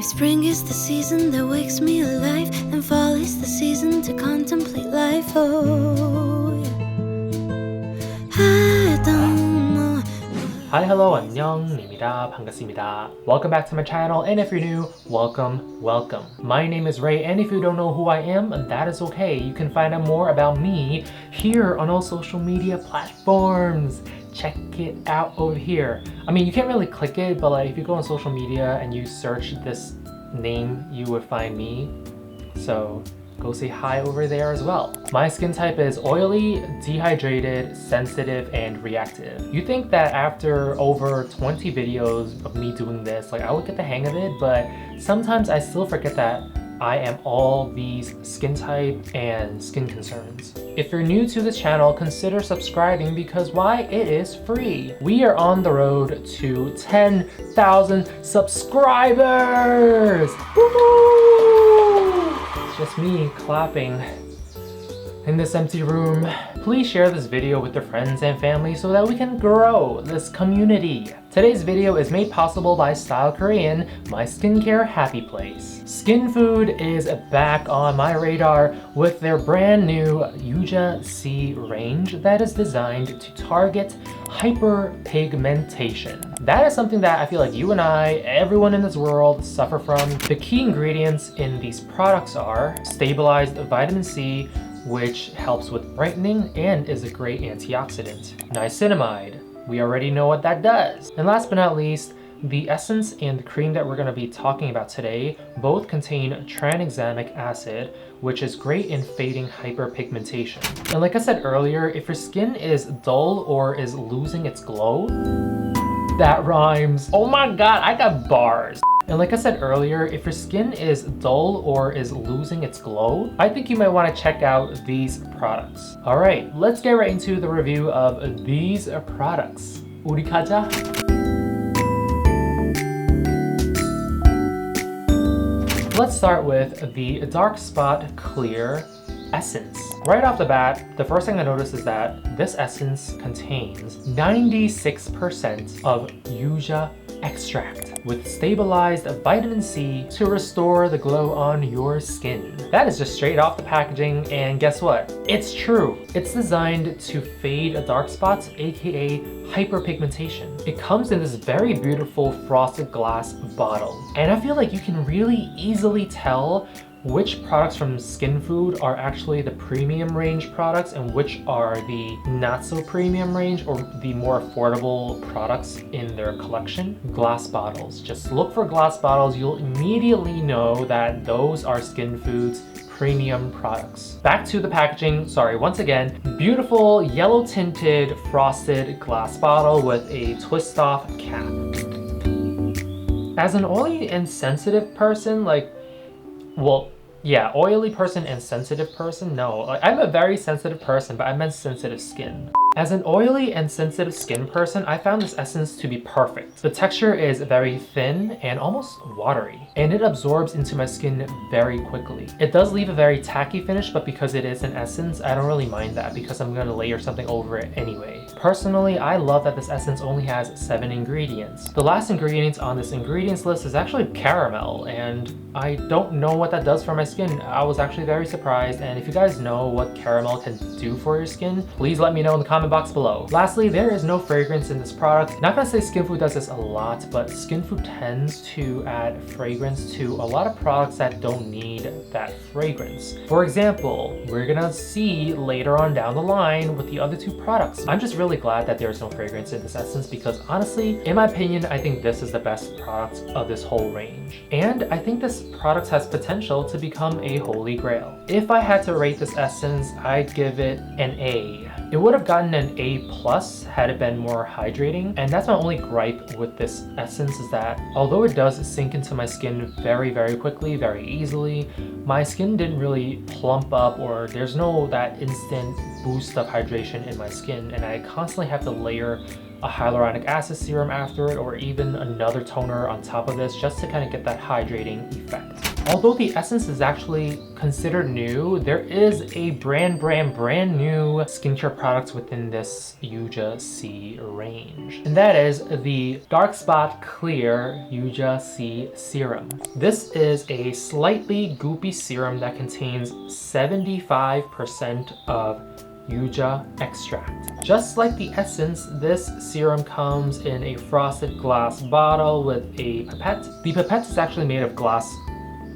Spring is the season that wakes me alive, and fall is the season to contemplate life. Oh, yeah. I don't know. Hi, hello, 안녕입니다. 반갑습니다. Welcome back to my channel, and if you're new, welcome. My name is Ray, and if you don't know who I am, that is okay. You can find out more about me here on all social media platforms. Check it out over here. I mean, you can't really click it, but like if you go on social media and you search this name, you would find me. So go say hi over there as well. My skin type is oily, dehydrated, sensitive, and reactive. You think that after over 20 videos of me doing this, like I would get the hang of it, but sometimes I still forget that I am all these skin type and skin concerns. If you're new to this channel, consider subscribing because why? It is free. We are on the road to 10,000 subscribers! Woohoo! It's just me clapping in this empty room. Please share this video with your friends and family so that we can grow this community. Today's video is made possible by Style Korean, my skincare happy place. Skinfood is back on my radar with their brand new Yuja C range that is designed to target hyperpigmentation. That is something that I feel like you and I, everyone in this world, suffer from. The key ingredients in these products are stabilized vitamin C, which helps with brightening and is a great antioxidant. Niacinamide, we already know what that does. And last but not least, the essence and the cream that we're going to be talking about today both contain tranexamic acid, which is great in fading hyperpigmentation. And like I said earlier, if your skin is dull or is losing its glow, that rhymes. Oh my god, I got bars. And like I said earlier, if your skin is dull or is losing its glow, I think you might want to check out these products. All right, let's get right into the review of these products. 우리 가자. Let's start with the Dark Spot Clear Essence. Right off the bat, the first thing I notice is that this essence contains 96% of Yuja extract with stabilized vitamin C to restore the glow on your skin. That is just straight off the packaging, and guess what? It's true. It's designed to fade dark spots, aka hyperpigmentation. It comes in this very beautiful frosted glass bottle, and I feel like you can really easily tell which products from Skinfood are actually the premium range products and which are the not so premium range or the more affordable products in their collection. Glass bottles. Just look for glass bottles. You'll immediately know that those are Skinfood's premium products. Back to the packaging. Sorry, once again, beautiful yellow tinted frosted glass bottle with a twist off cap. As an oily and sensitive person, oily person and sensitive person, no. I'm a very sensitive person, but I meant sensitive skin. As an oily and sensitive skin person, I found this essence to be perfect. The texture is very thin and almost watery, and it absorbs into my skin very quickly. It does leave a very tacky finish, but because it is an essence, I don't really mind that because I'm gonna layer something over it anyway. Personally, I love that this essence only has 7 ingredients. The last ingredient on this ingredients list is actually caramel, and I don't know what that does for my skin. I was actually very surprised, and if you guys know what caramel can do for your skin, please let me know in the comment box below. Lastly, there is no fragrance in this product. Not gonna say Skinfood does this a lot, but Skinfood tends to add fragrance to a lot of products that don't need that fragrance. For example, we're gonna see later on down the line with the other 2 products. I'm just really glad that there's no fragrance in this essence because honestly, in my opinion, I think this is the best product of this whole range. And I think this product has potential to become a holy grail. If I had to rate this essence, I'd give it an A. It would have gotten an A+ had it been more hydrating, and that's my only gripe with this essence is that although it does sink into my skin very, very quickly, very easily, my skin didn't really plump up or there's no that instant boost of hydration in my skin, and I constantly have to layer a hyaluronic acid serum after it or even another toner on top of this just to kind of get that hydrating effect. Although the essence is actually considered new, there is a brand new skincare product within this Yuja C range. And that is the Dark Spot Clear Yuja C Serum. This is a slightly goopy serum that contains 75% of Yuja extract. Just like the essence, this serum comes in a frosted glass bottle with a pipette. The pipette is actually made of glass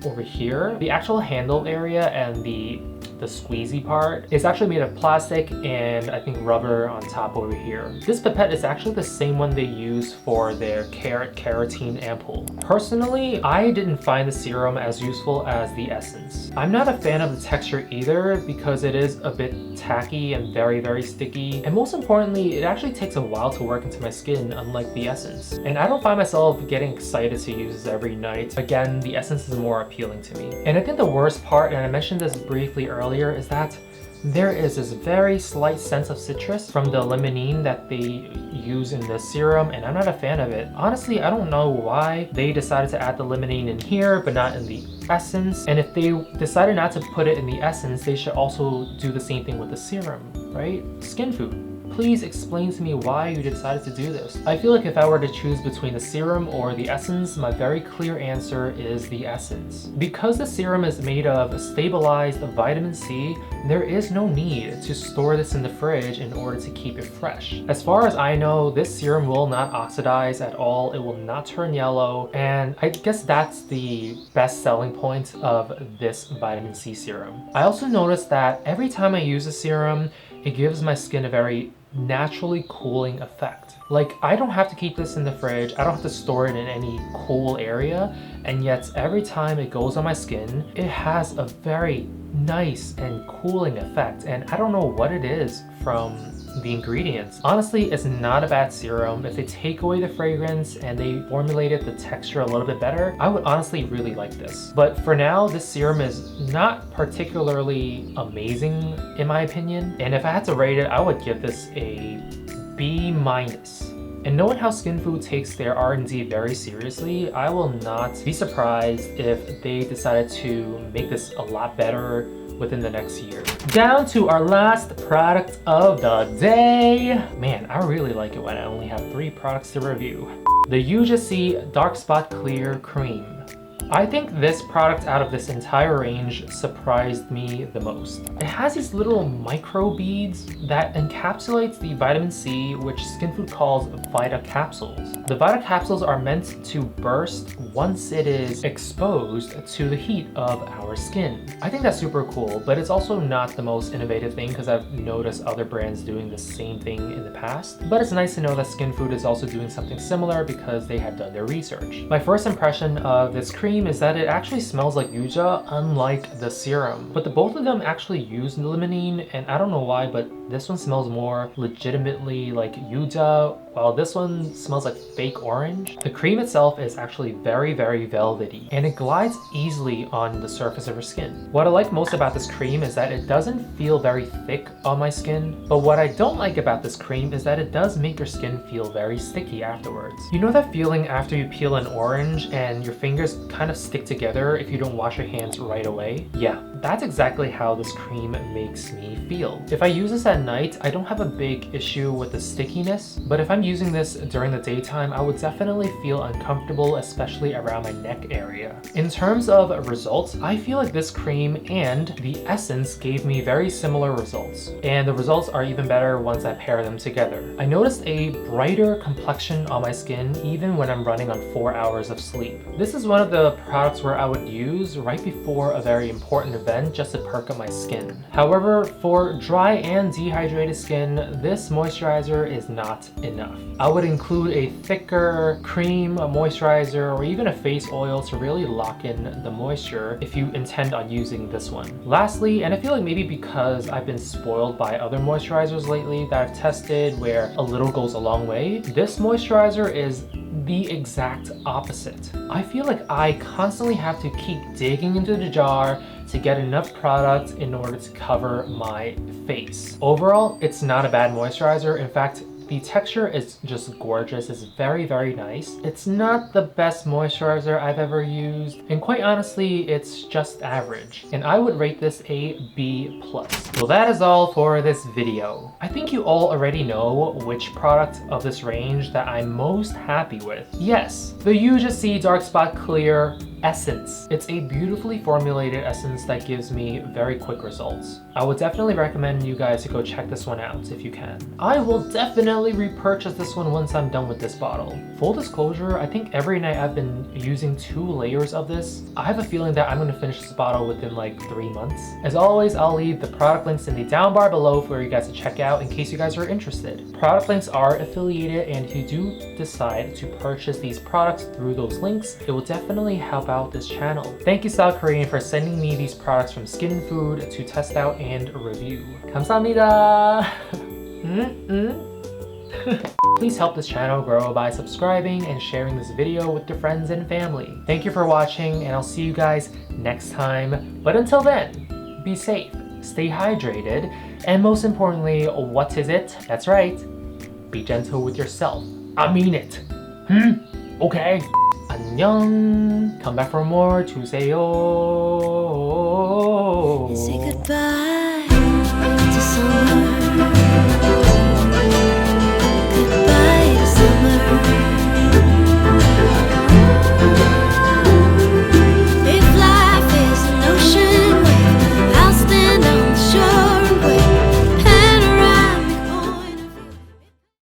over here. The actual handle area and the squeezy part is actually made of plastic and I think rubber on top over here. This pipette is actually the same one they use for their keratin ampoule. Personally, I didn't find the serum as useful as the essence. I'm not a fan of the texture either because it is a bit tacky and very sticky, and most importantly, it actually takes a while to work into my skin, unlike the essence. And I don't find myself getting excited to use this every night. Again, the essence is more appealing to me. And I think the worst part, and I mentioned this briefly earlier, is that there is this very slight sense of citrus from the limonene that they use in the serum, and I'm not a fan of it. Honestly, I don't know why they decided to add the limonene in here but not in the essence. And if they decided not to put it in the essence, they should also do the same thing with the serum, right? Skinfood, please explain to me why you decided to do this. I feel like if I were to choose between the serum or the essence, my very clear answer is the essence. Because the serum is made of stabilized vitamin C, there is no need to store this in the fridge in order to keep it fresh. As far as I know, this serum will not oxidize at all, it will not turn yellow, and I guess that's the best selling point of this vitamin C serum. I also noticed that every time I use a serum, it gives my skin a very naturally cooling effect. Like, I don't have to keep this in the fridge, I don't have to store it in any cool area, and yet every time it goes on my skin, it has a very nice and cooling effect, and I don't know what it is from the ingredients. Honestly, it's not a bad serum. If they take away the fragrance and they formulated the texture a little bit better, I would honestly really like this. But for now, this serum is not particularly amazing in my opinion. And if I had to rate it, I would give this a B-. And knowing how Skinfood takes their R&D very seriously, I will not be surprised if they decided to make this a lot better within the next year. Down to our last product of the day. Man, I really like it when I only have 3 products to review. The Yuja C Dark Spot Clear Cream. I think this product out of this entire range surprised me the most. It has these little micro beads that encapsulates the vitamin C, which Skinfood calls Vita Capsules. The Vita Capsules are meant to burst once it is exposed to the heat of our skin. I think that's super cool, but it's also not the most innovative thing because I've noticed other brands doing the same thing in the past. But it's nice to know that Skinfood is also doing something similar because they have done their research. My first impression of this cream is that it actually smells like Yuja, unlike the serum. But both of them actually use limonene, and I don't know why, but this one smells more legitimately like Yuja, while this one smells like fake orange. The cream itself is actually very velvety, and it glides easily on the surface of your skin. What I like most about this cream is that it doesn't feel very thick on my skin, but what I don't like about this cream is that it does make your skin feel very sticky afterwards. You know that feeling after you peel an orange and your fingers kind of stick together if you don't wash your hands right away? Yeah, that's exactly how this cream makes me feel. If I use this at night, I don't have a big issue with the stickiness, but if I'm using this during the daytime, I would definitely feel uncomfortable, especially around my neck area. In terms of results, I feel like this cream and the essence gave me very similar results, and the results are even better once I pair them together. I noticed a brighter complexion on my skin even when I'm running on 4 hours of sleep. This is one of the products where I would use right before a very important event just to perk up my skin. However, for dry and dehydrated skin, this moisturizer is not enough. I would include a thicker cream, a moisturizer, or even a face oil to really lock in the moisture if you intend on using this one. Lastly, and I feel like maybe because I've been spoiled by other moisturizers lately that I've tested where a little goes a long way, this moisturizer is the exact opposite. I feel like I constantly have to keep digging into the jar to get enough product in order to cover my face. Overall, it's not a bad moisturizer. In fact, The texture is just gorgeous. It's very, very nice. It's not the best moisturizer I've ever used, and quite honestly, it's just average. And I would rate this a B+. Well, that is all for this video. I think you all already know which product of this range that I'm most happy with. Yes, the Yuja C Dark Spot Clear Essence. It's a beautifully formulated essence that gives me very quick results. I would definitely recommend you guys to go check this one out if you can. I will definitely repurchase this one once I'm done with this bottle. Full disclosure, I think every night I've been using 2 layers of this. I have a feeling that I'm going to finish this bottle within like 3 months. As always, I'll leave the product links in the down bar below for you guys to check out in case you guys are interested. Product links are affiliated, and if you do decide to purchase these products through those links, it will definitely help out this channel. Thank you, South Korean, for sending me these products from Skinfood to test out and review. 감사합니다. Please help this channel grow by subscribing and sharing this video with your friends and family. Thank you for watching, and I'll see you guys next time. But until then, be safe, stay hydrated, and most importantly, what is it? That's right, be gentle with yourself. I mean it. Okay. 안녕. Come back for more. 주세요. Say goodbye to someone